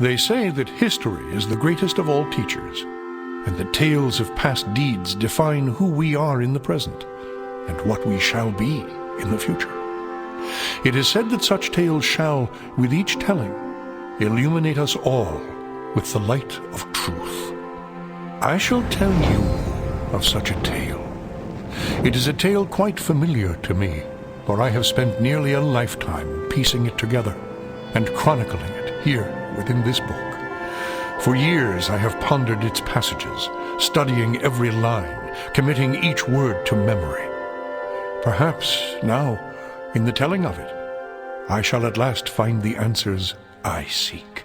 They say that history is the greatest of all teachers, and that tales of past deeds define who we are in the present, and what we shall be in the future. It is said that such tales shall, with each telling, illuminate us all with the light of truth. I shall tell you of such a tale. It is a tale quite familiar to me, for I have spent nearly a lifetime piecing it together and chronicling it here within this book. For years I have pondered its passages, studying every line, committing each word to memory. Perhaps now, in the telling of it, I shall at last find the answers I seek.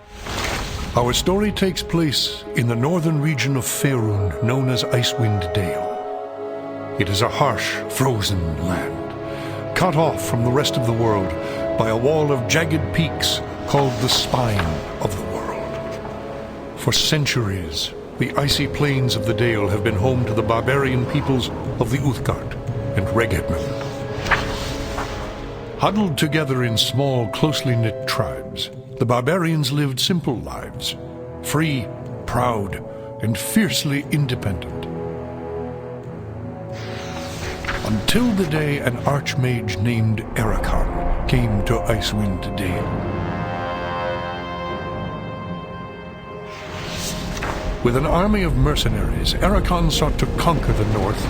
Our story takes place in the northern region of Faerûn, known as Icewind Dale. It is a harsh, frozen land, cut off from the rest of the world by a wall of jagged peaks called the Spine of the World. For centuries, the icy plains of the Dale have been home to the barbarian peoples of the Uthgard and Regedmund. Huddled together in small, closely knit tribes, the barbarians lived simple lives, free, proud, and fiercely independent. Until the day an archmage named Ericon came to Icewind Dale. With an army of mercenaries, Ericon sought to conquer the north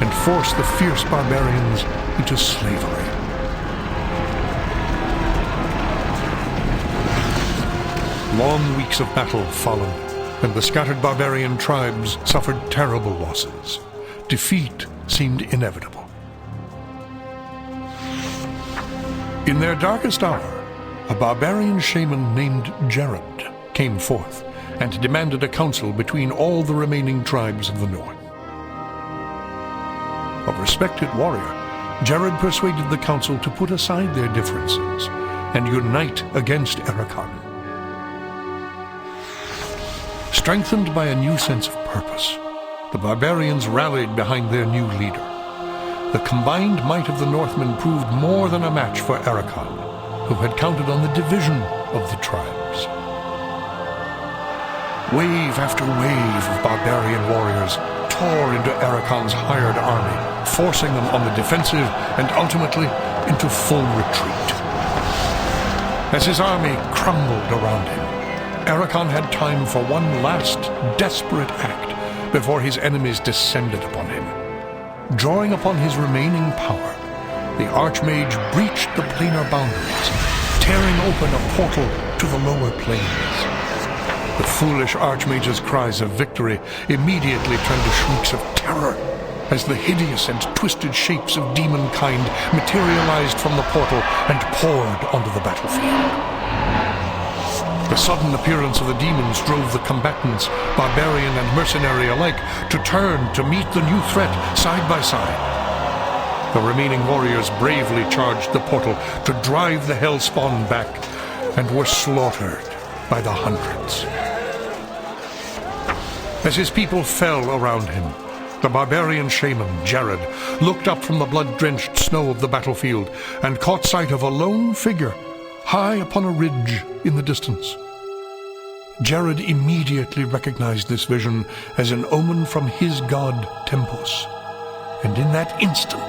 and force the fierce barbarians into slavery. Long weeks of battle followed, and the scattered barbarian tribes suffered terrible losses. Defeat seemed inevitable. In their darkest hour, a barbarian shaman named Jared came forth and demanded a council between all the remaining tribes of the north. A respected warrior, Jared persuaded the council to put aside their differences and unite against Ericon. Strengthened by a new sense of purpose, the barbarians rallied behind their new leader. The combined might of the Northmen proved more than a match for Ericon, who had counted on the division of the tribes. Wave after wave of barbarian warriors tore into Ericon's hired army, forcing them on the defensive and ultimately into full retreat. As his army crumbled around him, Ericon had time for one last desperate act before his enemies descended upon him. Drawing upon his remaining power, the Archmage breached the planar boundaries, tearing open a portal to the lower planes. The foolish Archmage's cries of victory immediately turned to shrieks of terror as the hideous and twisted shapes of demonkind materialized from the portal and poured onto the battlefield. The sudden appearance of the demons drove the combatants, barbarian and mercenary alike, to turn to meet the new threat side by side. The remaining warriors bravely charged the portal to drive the hellspawn back, and were slaughtered by the hundreds. As his people fell around him, the barbarian shaman, Jared, looked up from the blood-drenched snow of the battlefield and caught sight of a lone figure high upon a ridge in the distance. Jared immediately recognized this vision as an omen from his god Tempus, and in that instant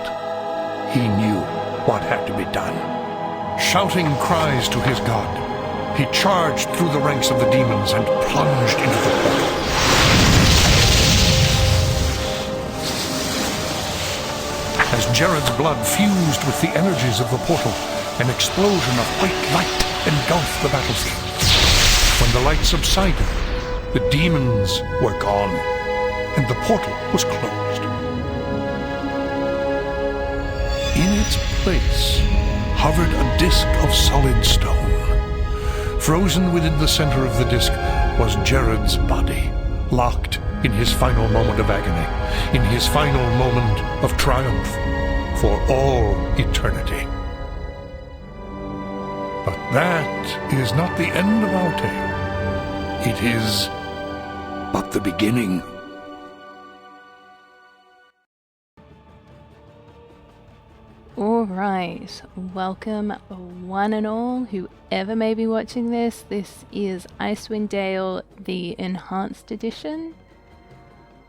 he knew what had to be done. Shouting cries to his god, he charged through the ranks of the demons and plunged into the portal. As Jared's blood fused with the energies of the portal, an explosion of white light engulfed the battlefield. When the light subsided, the demons were gone, and the portal was closed. In its place hovered a disk of solid stone. Frozen within the center of the disk was Jared's body, locked in his final moment of agony, in his final moment of triumph, for all eternity. But that is not the end of our tale. It is but the beginning. All right. Alright, welcome one and all, whoever may be watching this. This is Icewind Dale, the Enhanced Edition.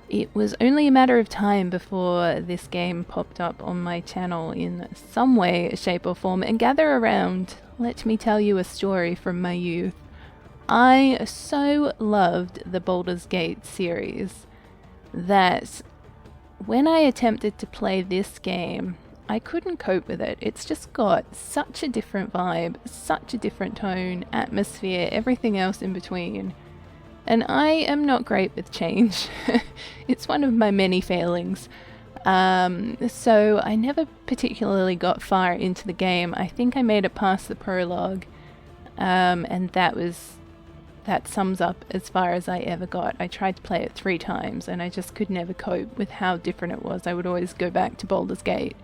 It was only a matter of time before this game popped up on my channel in some way, shape or form, and gather around, let me tell you a story from my youth. I so loved the Baldur's Gate series that when I attempted to play this game, I couldn't cope with it. It's just got such a different vibe, such a different tone, atmosphere, everything else in between. And I am not great with change. It's one of my many failings. So I never particularly got far into the game. I think I made it past the prologue, and that sums up as far as I ever got. I tried to play it 3 times and I just could never cope with how different it was. I would always go back to Baldur's Gate.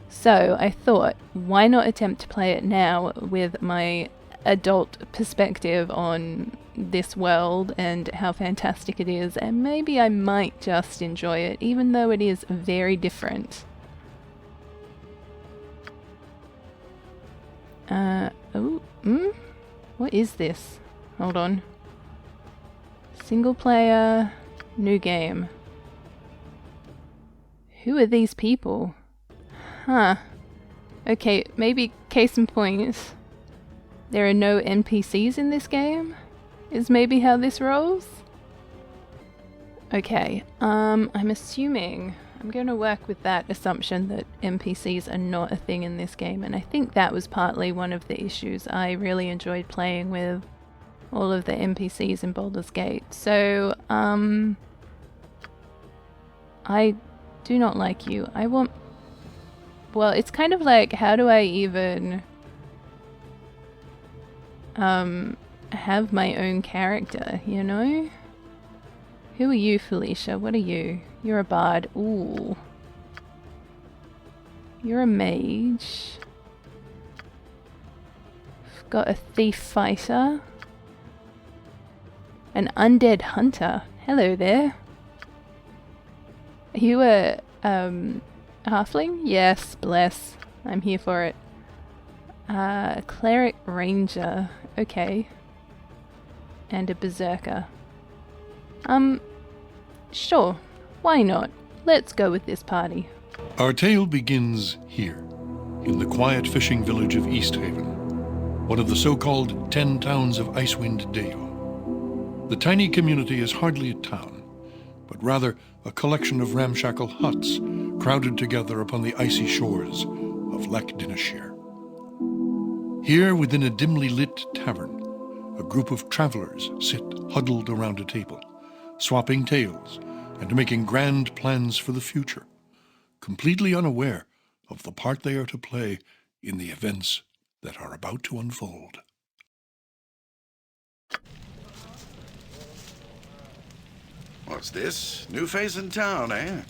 So I thought, why not attempt to play it now with my adult perspective on this world and how fantastic it is, and maybe I might just enjoy it, even though it is very different. What is this? Hold on. Single player, new game. Who are these people? Huh. Okay, maybe case in point, there are no NPCs in this game? Is maybe how this rolls? Okay, I'm assuming, I'm going to work with that assumption that NPCs are not a thing in this game, and I think that was partly one of the issues. I really enjoyed playing with all of the NPCs in Baldur's Gate. So, I do not like you. I want... Well, it's kind of like, how do I even have my own character, you know? Who are you, Felicia? What are you? You're a bard. Ooh. You're a mage. Got a thief fighter. An undead hunter. Hello there. Are you a halfling? Yes, bless. I'm here for it. Cleric ranger. Okay. And a berserker. Sure. Why not? Let's go with this party. Our tale begins here, in the quiet fishing village of Easthaven, one of the so-called 10 towns of Icewind Dale. The tiny community is hardly a town, but rather a collection of ramshackle huts crowded together upon the icy shores of Lech Dinashir. Here, within a dimly lit tavern, a group of travelers sit huddled around a table, swapping tales and making grand plans for the future, completely unaware of the part they are to play in the events that are about to unfold. What's this? New face in town, eh?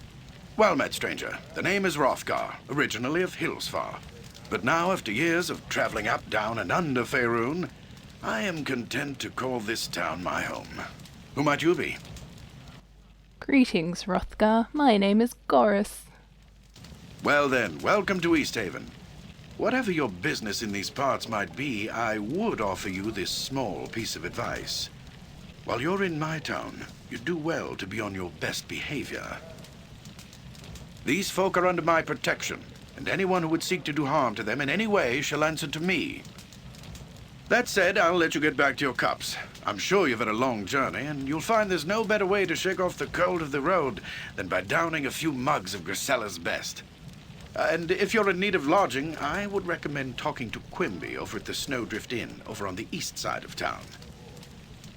Well met, stranger. The name is Hrothgar, originally of Hillsfar. But now, after years of traveling up, down, and under Faerûn, I am content to call this town my home. Who might you be? Greetings, Hrothgar. My name is Goris. Well then, welcome to Easthaven. Whatever your business in these parts might be, I would offer you this small piece of advice. While you're in my town, you do well to be on your best behavior. These folk are under my protection, and anyone who would seek to do harm to them in any way shall answer to me. That said, I'll let you get back to your cups. I'm sure you've had a long journey, and you'll find there's no better way to shake off the cold of the road than by downing a few mugs of Grisella's best. And if you're in need of lodging, I would recommend talking to Quimby over at the Snowdrift Inn over on the east side of town.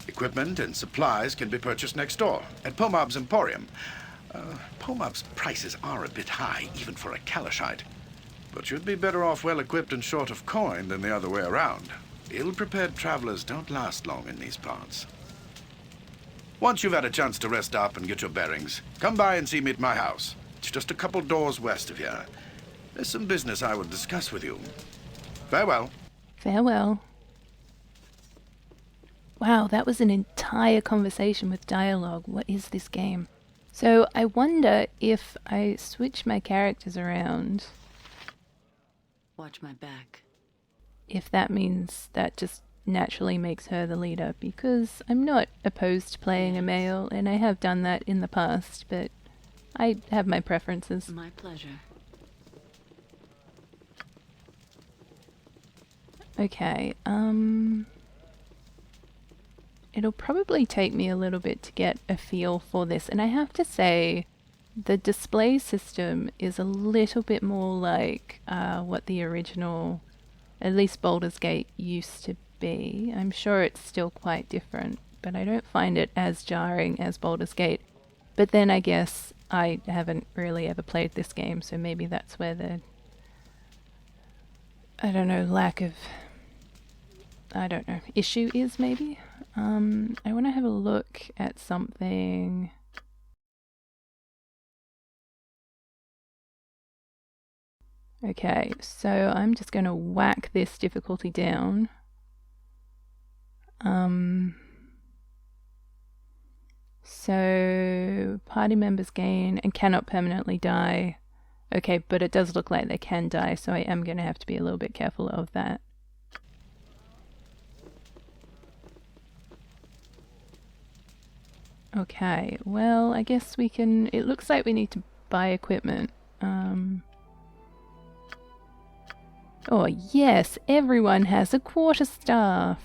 Equipment and supplies can be purchased next door at Pomab's Emporium. Pomab's prices are a bit high, even for a Kalashite. But you'd be better off well-equipped and short of coin than the other way around. Ill-prepared travelers don't last long in these parts. Once you've had a chance to rest up and get your bearings, come by and see me at my house. It's just a couple doors west of here. There's some business I would discuss with you. Farewell. Farewell. Wow, that was an entire conversation with dialogue. What is this game? So I wonder if I switch my characters around Watch my back. If that means that just naturally makes her the leader, because I'm not opposed to playing a male, and I have done that in the past, but I have my preferences. My pleasure. Okay, it'll probably take me a little bit to get a feel for this, and I have to say the display system is a little bit more like what the original, at least Baldur's Gate, used to be. I'm sure it's still quite different, but I don't find it as jarring as Baldur's Gate. But then I guess I haven't really ever played this game, so maybe that's where the, I don't know, lack of, I don't know, issue is maybe. I want to have a look at something. Okay, so I'm just going to whack this difficulty down. So party members gain and cannot permanently die. Okay, but it does look like they can die, so I am going to have to be a little bit careful of that. Okay, well, I guess we can, it looks like we need to buy equipment. Oh yes, everyone has a quarterstaff.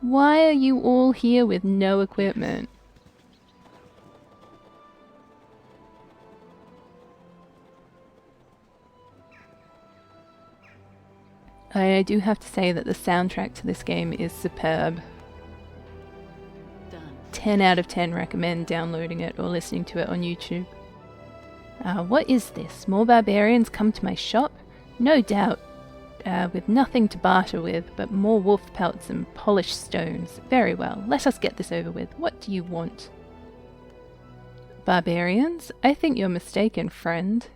Why are you all here with no equipment? I do have to say that the soundtrack to this game is superb. 10 out of 10 recommend downloading it or listening to it on YouTube. What is this? More barbarians come to my shop? No doubt, with nothing to barter with, but more wolf pelts and polished stones. Very well, let us get this over with. What do you want? Barbarians? I think you're mistaken, friend.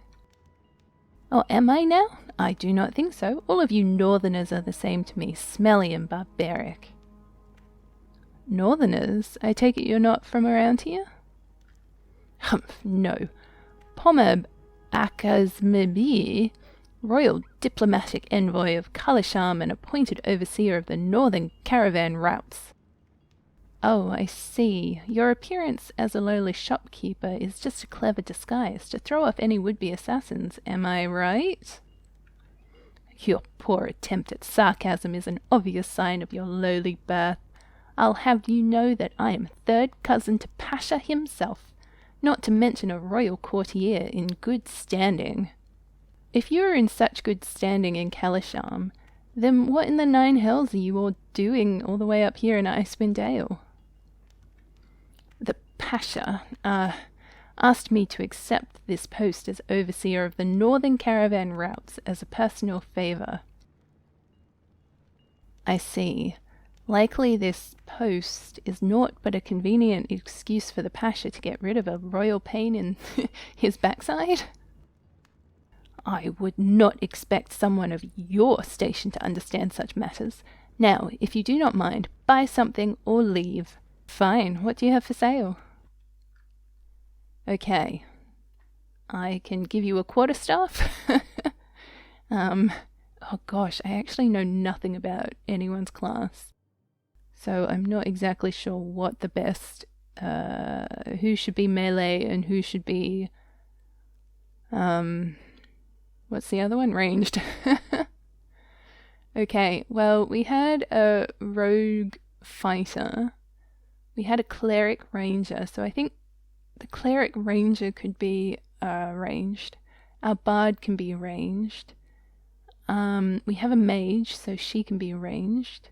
Oh, am I now? I do not think so. All of you northerners are the same to me, smelly and barbaric. Northerners? I take it you're not from around here? Humph, no. Pomeb Akazmebi, royal diplomatic envoy of Kalisham and appointed overseer of the northern caravan routes. Oh, I see. Your appearance as a lowly shopkeeper is just a clever disguise to throw off any would-be assassins, am I right? Your poor attempt at sarcasm is an obvious sign of your lowly birth. I'll have you know that I am third cousin to Pasha himself, not to mention a royal courtier in good standing. If you are in such good standing in Kalisham, then what in the nine hells are you all doing all the way up here in Icewind Dale? The Pasha, asked me to accept this post as overseer of the northern caravan routes as a personal favour. I see. Likely this post is naught but a convenient excuse for the Pasha to get rid of a royal pain in his backside? I would not expect someone of your station to understand such matters. Now, if you do not mind, buy something or leave. Fine, what do you have for sale? Okay. I can give you a quarterstaff. Oh gosh, I actually know nothing about anyone's class. So I'm not exactly sure what the best, who should be melee and who should be, what's the other one? Ranged. Okay, well, we had a rogue fighter. We had a cleric ranger, so I think the cleric ranger could be ranged. Our bard can be ranged. We have a mage, so she can be ranged.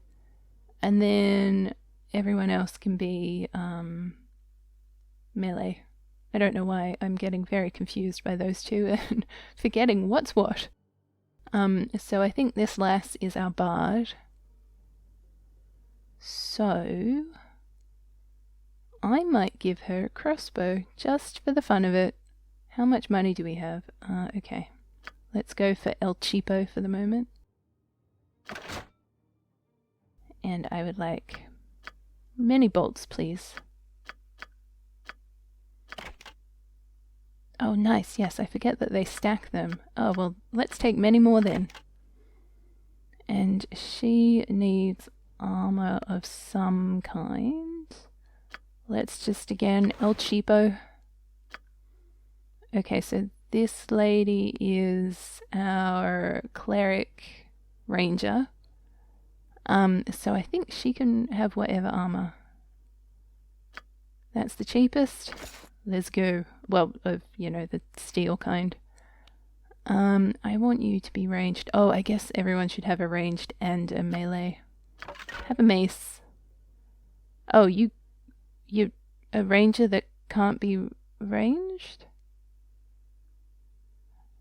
And then everyone else can be melee. I don't know why I'm getting very confused by those two and forgetting what's what. So I think this lass is our bard. So I might give her a crossbow just for the fun of it. How much money do we have? Okay. Let's go for El Cheapo for the moment. And I would like many bolts, please. Oh, nice. Yes, I forget that they stack them. Oh, well, let's take many more then. And she needs armor of some kind. Let's just, again, El Cheapo. Okay, so this lady is our cleric ranger. So I think she can have whatever armor. That's the cheapest. Let's go. Well, you know, the steel kind. I want you to be ranged. Oh, I guess everyone should have a ranged and a melee. Have a mace. Oh, you a ranger that can't be ranged?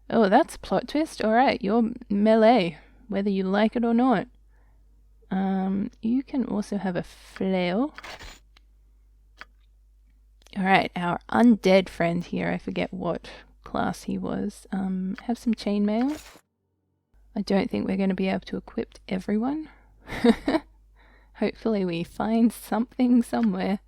Oh, that's a plot twist. Alright, you're melee, whether you like it or not. You can also have a flail. Alright, our undead friend here, I forget what class he was. Have some chainmail. I don't think we're going to be able to equip everyone. Hopefully we find something somewhere.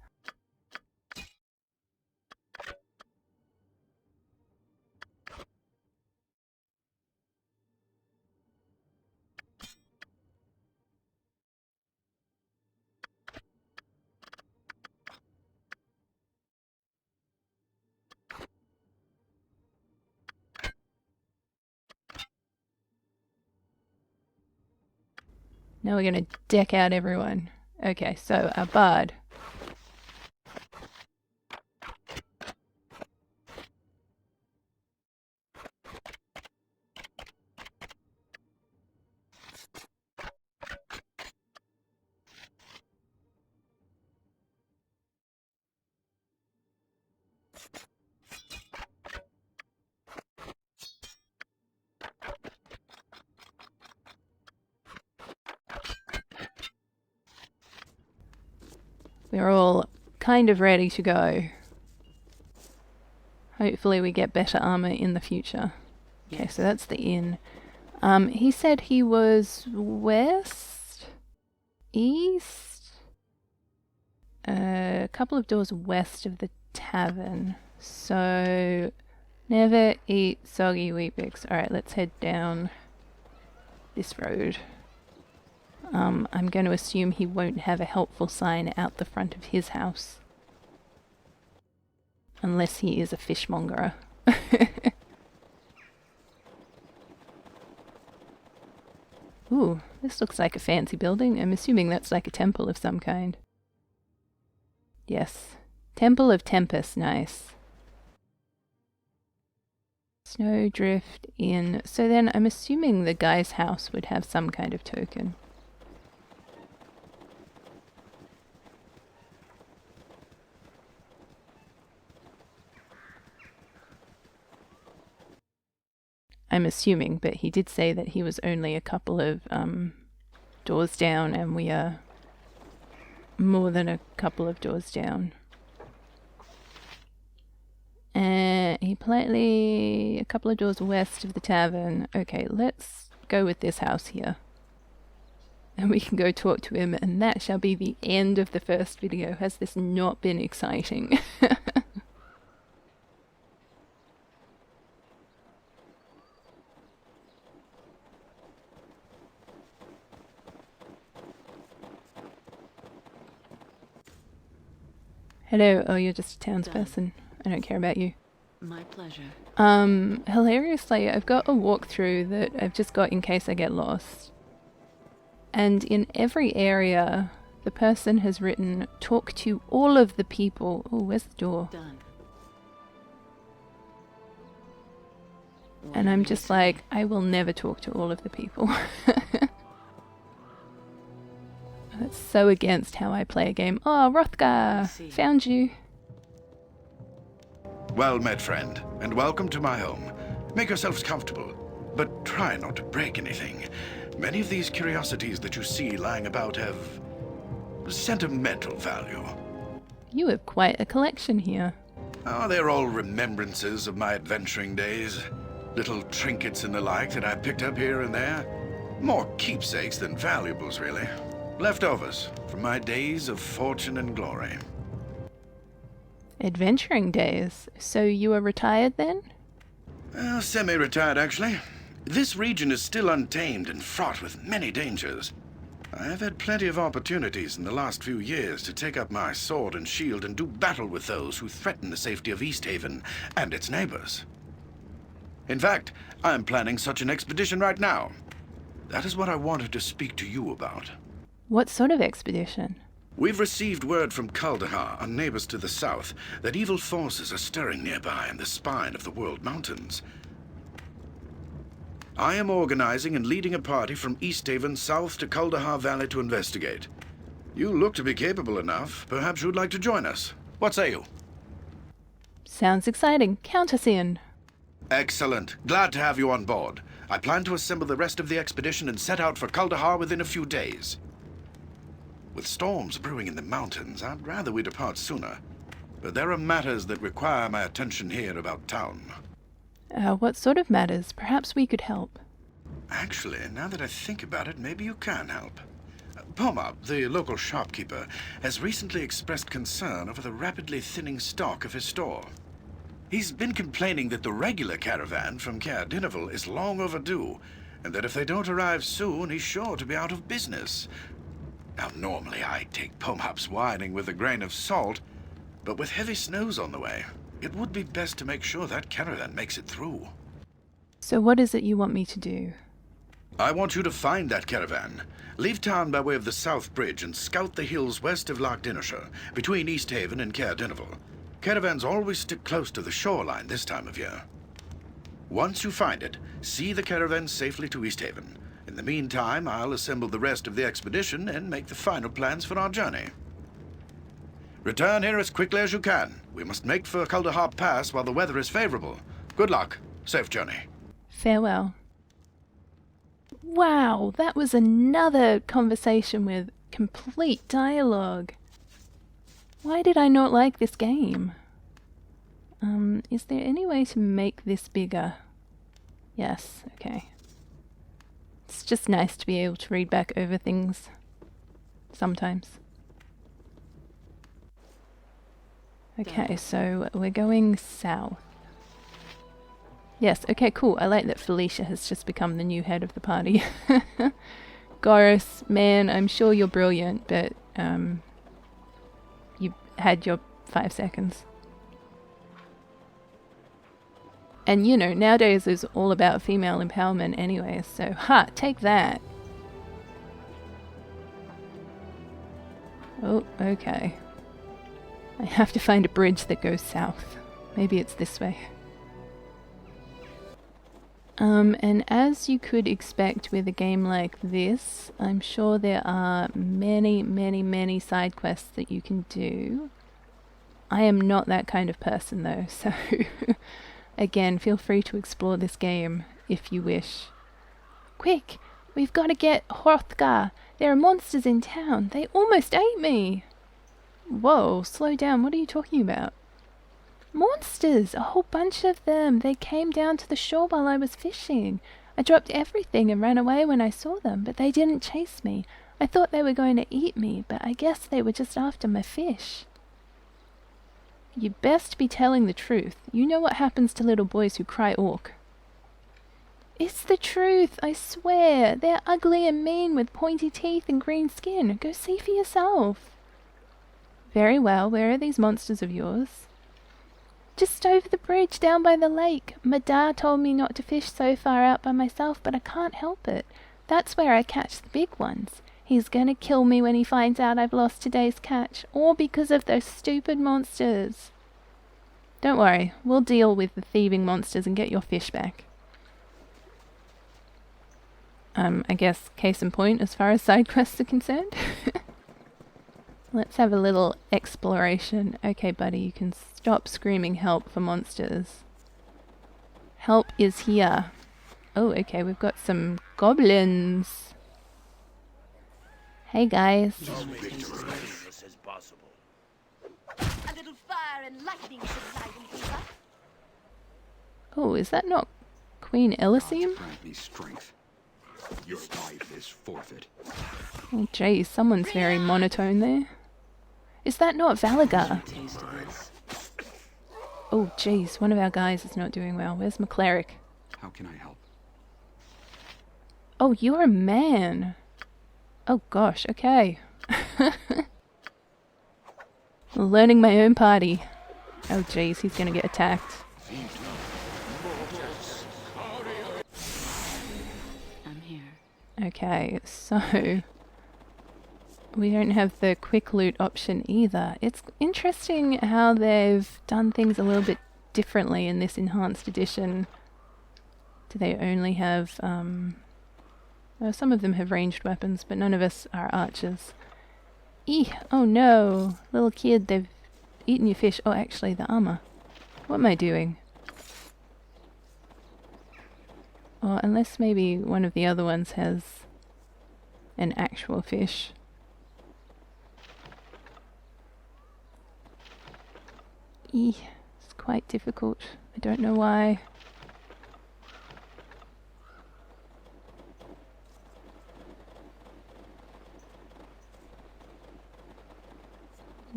Now we're going to deck out everyone. Okay, so our bard. We're all kind of ready to go. Hopefully we get better armor in the future. Okay, so that's the inn. He said he was west? East? A couple of doors west of the tavern. So, never eat soggy Weet-Bix. Alright, let's head down this road. I'm going to assume he won't have a helpful sign out the front of his house. Unless he is a fishmonger. Ooh, this looks like a fancy building. I'm assuming that's like a temple of some kind. Yes. Temple of Tempest, nice. Snowdrift Inn. So then I'm assuming the guy's house would have some kind of token. I'm assuming, but he did say that he was only a couple of doors down, and we are more than a couple of doors down. And he politely, a couple of doors west of the tavern. Okay, let's go with this house here. And we can go talk to him, and that shall be the end of the first video. Has this not been exciting? Hello, oh, you're just a townsperson. I don't care about you. My pleasure. Hilariously, I've got a walkthrough that I've just got in case I get lost. And in every area, the person has written, talk to all of the people. Oh, where's the door? Done. And I'm just like, I will never talk to all of the people. That's so against how I play a game. Oh, Rothgar! Found you! Well met, friend, and welcome to my home. Make yourselves comfortable, but try not to break anything. Many of these curiosities that you see lying about have sentimental value. You have quite a collection here. Oh, they're all remembrances of my adventuring days. Little trinkets and the like that I picked up here and there. More keepsakes than valuables, really. Leftovers from my days of fortune and glory. Adventuring days. So you are retired then? Semi-retired, actually. This region is still untamed and fraught with many dangers. I have had plenty of opportunities in the last few years to take up my sword and shield and do battle with those who threaten the safety of Easthaven and its neighbors. In fact, I am planning such an expedition right now. That is what I wanted to speak to you about. What sort of expedition? We've received word from Kaldahar, our neighbors to the south, that evil forces are stirring nearby in the spine of the World Mountains. I am organizing and leading a party from Easthaven south to Kaldahar Valley to investigate. You look to be capable enough. Perhaps you'd like to join us. What say you? Sounds exciting. Count us in. Excellent. Glad to have you on board. I plan to assemble the rest of the expedition and set out for Kaldahar within a few days. With storms brewing in the mountains, I'd rather we depart sooner. But there are matters that require my attention here about town. What sort of matters? Perhaps we could help. Actually, now that I think about it, maybe you can help. Pomab, the local shopkeeper, has recently expressed concern over the rapidly thinning stock of his store. He's been complaining that the regular caravan from Caer Dineval is long overdue, and that if they don't arrive soon, he's sure to be out of business. Now, normally I take Pomab's whining with a grain of salt, but with heavy snows on the way, it would be best to make sure that caravan makes it through. So what is it you want me to do? I want you to find that caravan. Leave town by way of the South Bridge and scout the hills west of Loch Dinnershire, between Easthaven and Caer Dineval. Caravans always stick close to the shoreline this time of year. Once you find it, see the caravan safely to Easthaven. In the meantime, I'll assemble the rest of the expedition and make the final plans for our journey. Return here as quickly as you can. We must make for Kaldahar Pass while the weather is favorable. Good luck. Safe journey. Farewell. Wow, that was another conversation with complete dialogue. Why did I not like this game? Is there any way to make this bigger? Yes, okay. It's just nice to be able to read back over things. Sometimes. Okay, so we're going south. Yes, okay, cool. I like that Felicia has just become the new head of the party. Goris, man, I'm sure you're brilliant, but you had your 5 seconds. And you know, nowadays it's all about female empowerment anyway, so take that. Oh, okay. I have to find a bridge that goes south. Maybe it's this way. And as you could expect with a game like this, I'm sure there are many, many, many side quests that you can do. I am not that kind of person though, so again, feel free to explore this game if you wish. Quick! We've got to get Hrothgar! There are monsters in town! They almost ate me! Whoa, slow down, what are you talking about? Monsters! A whole bunch of them! They came down to the shore while I was fishing. I dropped everything and ran away when I saw them, but they didn't chase me. I thought they were going to eat me, but I guess they were just after my fish. You'd best be telling the truth. You know what happens to little boys who cry orc. It's the truth, I swear. They're ugly and mean with pointy teeth and green skin. Go see for yourself. Very well, where are these monsters of yours? Just over the bridge down by the lake. Madar told me not to fish so far out by myself, but I can't help it. That's where I catch the big ones. He's gonna kill me when he finds out I've lost today's catch, all because of those stupid monsters. Don't worry, we'll deal with the thieving monsters and get your fish back. I guess case in point as far as side quests are concerned. Let's have a little exploration. Okay, buddy, you can stop screaming help for monsters. Help is here. Oh, okay, we've got some goblins. Hey, guys. A little fire and lightning should liven things up. Oh, is that not Queen Elysium? Grant me strength. Your life is forfeit. Oh, geez, someone's very monotone there. Is that not Valagar? Oh, jeez, one of our guys is not doing well. Where's my cleric? How can I help? Oh, you're a man. Oh gosh, okay. Learning my own party. Oh jeez, he's gonna get attacked. I'm here. Okay, so we don't have the quick loot option either. It's interesting how they've done things a little bit differently in this enhanced edition. Do they only have, well, some of them have ranged weapons, but none of us are archers. Eeh, oh no, little kid, they've eaten your fish. Oh, actually, the armor. What am I doing? Or unless maybe one of the other ones has an actual fish. Eeh, it's quite difficult. I don't know why.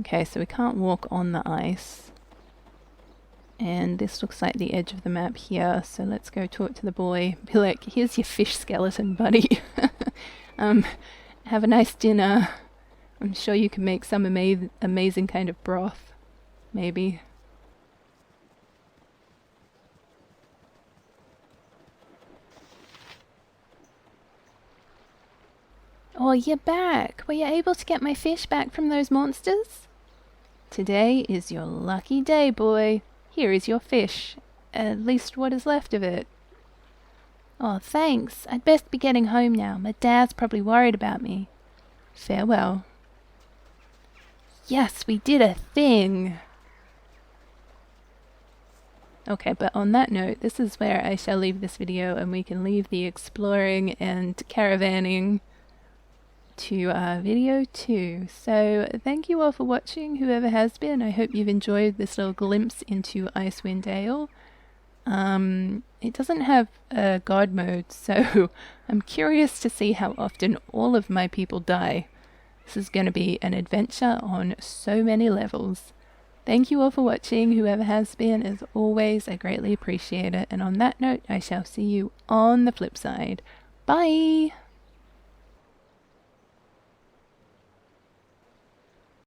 Okay, so we can't walk on the ice. And this looks like the edge of the map here, so let's go talk to the boy. Be like, here's your fish skeleton, buddy. Have a nice dinner. I'm sure you can make some amazing kind of broth. Maybe. Oh, you're back! Were you able to get my fish back from those monsters? Today is your lucky day, boy. Here is your fish. At least what is left of it. Oh, thanks. I'd best be getting home now. My dad's probably worried about me. Farewell. Yes, we did a thing! Okay, but on that note, this is where I shall leave this video, and we can leave the exploring and caravanning to video 2. So thank you all for watching, whoever has been. I hope you've enjoyed this little glimpse into Icewind Dale. It doesn't have a god mode, so I'm curious to see how often all of my people die. This is going to be an adventure on so many levels. Thank you all for watching, whoever has been. As always, I greatly appreciate it. And on that note, I shall see you on the flip side. Bye!